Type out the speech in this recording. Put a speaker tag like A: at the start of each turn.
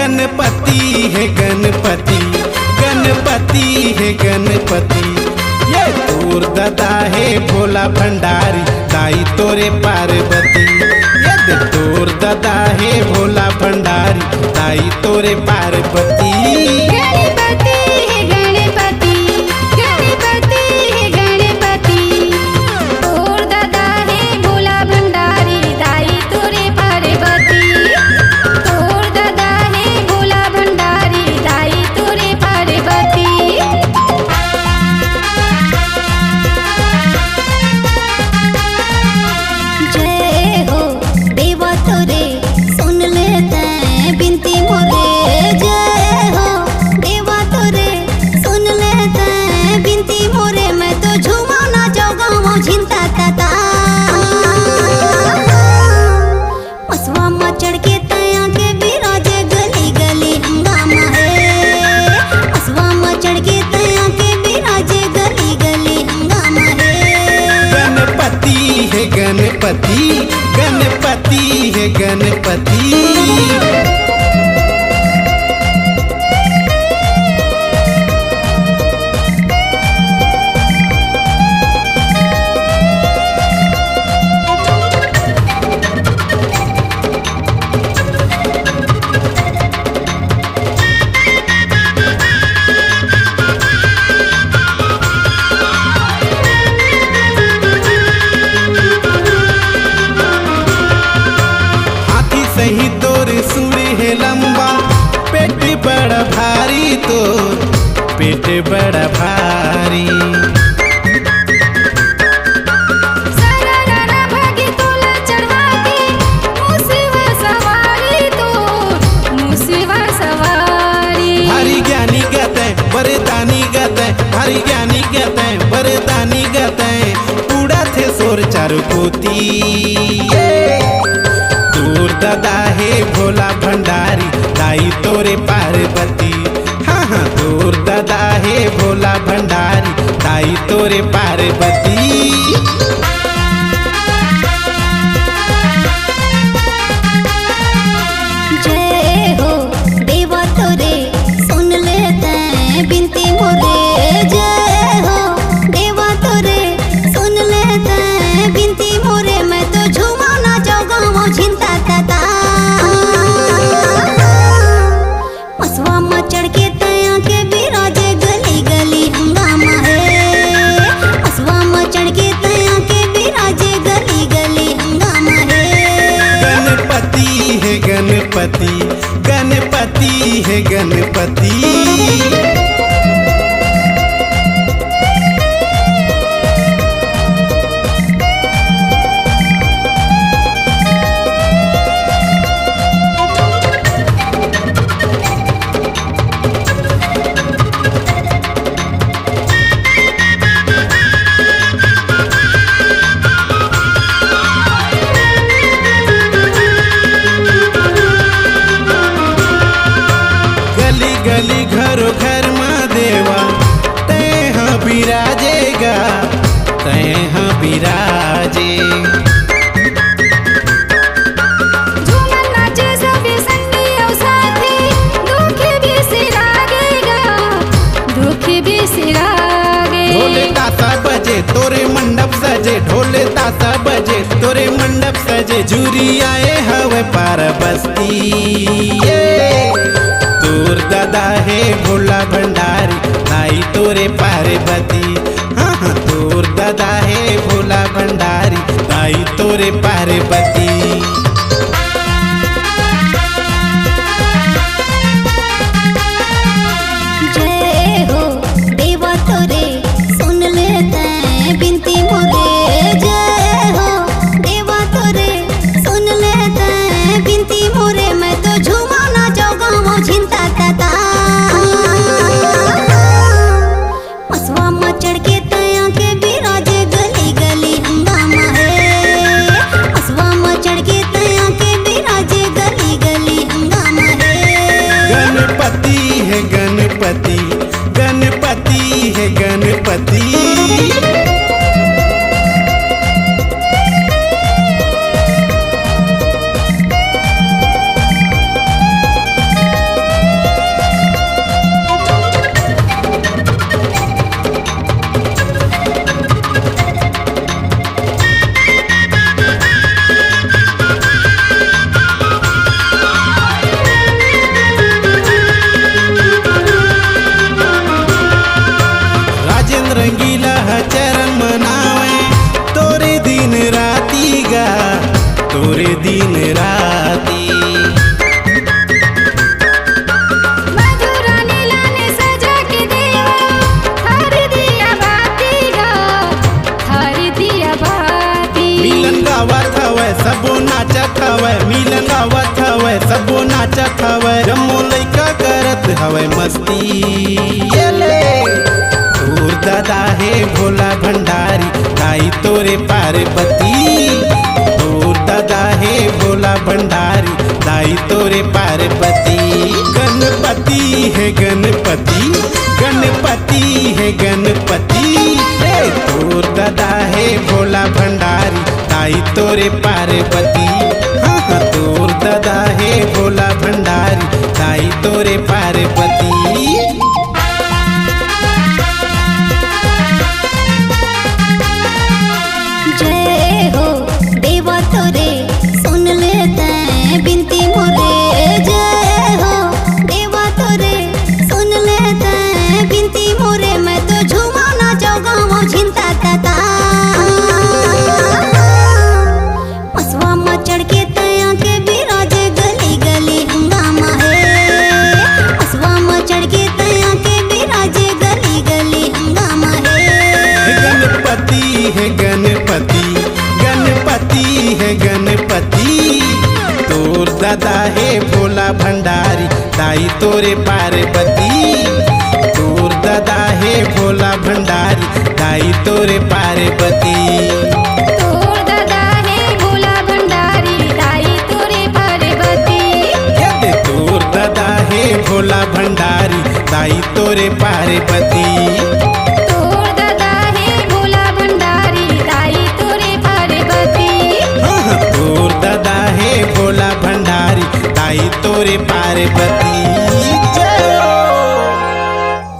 A: गणपति है गणपति, गणपति है गणपति। ये तोर दादा है भोला भंडारी, दाई तोरे पार्वती। ये तोर दादा है भोला भंडारी, दाई तोरे पार्वती।
B: गणपति है गणपति, गणपति है गणपति। तोर दादा है भोला भंडारी, दाई तोरे पार्वती। तोर दादा है भोला भंडारी, दाई तोरे पार्वती। जय हो देवा तोरे सुन लेते हैं बिनती मोरे। जय हो देवा तोरे सुन लेते हैं बिनती मोरे। मैं तो झूमा ना जाऊंगा वो झिंता ताता। मसवा में चढ़ के तया के बिराजे गली गली हंगामा है। मसवा में चढ़ के तया के बिराजे गली गली हंगामा है।
A: गणपति है गणपति, गणपति है गणपति। हाथी सही तोर सुर है लंबा, पेट बड़ा भारी तोर, पेट बड़ा भारी।
B: सरारा भागी तोला चढ़वाती, मुसीवा सवारी तो मुसीवा सवारी।
A: भारी ज्ञानी गते वरदानी गते, भारी ज्ञानी गते वरदानी गते। उड़ा थे सोर चारु कोती। तोर दादा है भोला भंडारी, दाई तोरे पार्वती। हाँ हाँ तोर दादा है भोला भंडारी, दाई तोरे पार्वती।
B: जय हो देवा तोरे सुन लेते हैं बिनती मोरे। जय हो देवा तोरे सुन लेते हैं बिनती मोरे। मैं तो झूमा ना जाऊंगा वो झिंता ताता। मसवा में चढ़ के तया के बिराजे गली गली हंगामा है। मसवा में चढ़ के तया के बिराजे गली गली हंगामा है।
A: गणपति है गणपति, गणपति है गणपति। गली गली घरो घर माँ देवा, तय हाँ बिराजेगा, तय हाँ बिराजे।
B: झूमन नाचे सभी संगी और साथी, दुख भी सिरागेगा, दुख भी सिरागे।
A: ढोले तासा बजे तोरे मंडप सजे, ढोले तासा बजे तोरे मंडप सजे। झूरी आए हवे पार बस्ती। तोर दादा है भोला भंडारी, दाई तोरे पार्वती। हाँ हाँ तोर दादा है भोला भंडारी, दाई तोरे पार्वती।
B: जय हो देवा तोरे सुन लेते हैं बिनती मोरे। जय हो देवा तोरे सुन लेते हैं बिनती मोरे। मैं तो झूमा ना जाऊंगा वो झिंता ताता। मसवा में चढ़ के तया के बिराजे गली गली हंगामा
A: हवे सबो नाचत हवे जम्मो लइका करत हवे मस्ती ये ले तोर दादा हे भोला भंडारी ताई तोरे पार्वती तोर दादा हे भोला भंडारी ताई तोरे पार्वती गणपति है गणपति गणपति है गणपति हे तोर दादा है भोला भंडारी ताई तोरे पार्वती हाँ हाँ तोर दादा है भोला भंडारी ताई तोरे पार्वती
B: जय हो देवा तोरे सुन लेते बिनती मोरे जय हो देवा तोरे सुन लेते बिनती मोरे मैं तो झूमा ना जाऊँ झिंता तता मसवा में चढ़ के तया के बिराजे गली गली हंगामा है मसवा में चढ़ के तया के बिराजे गली गली हंगामा है
A: गणपति है गणपति गणपति है गणपति तोर दादा है भोला भंडारी ताई तोरे पार्वती तोर दादा है भोला भंडारी ताई तोरे पार्वती
B: तोर दादा है भोला भंडारी ताई तोरे पार्वती
A: यदि तोर दादा है भोला भंडारी ताई तोरे पार्वती
B: तोर दादा है भोला भंडारी ताई तोरे पार्वती
A: हाँ, तोर दादा है भोला भंडारी ताई तोरे पार्वती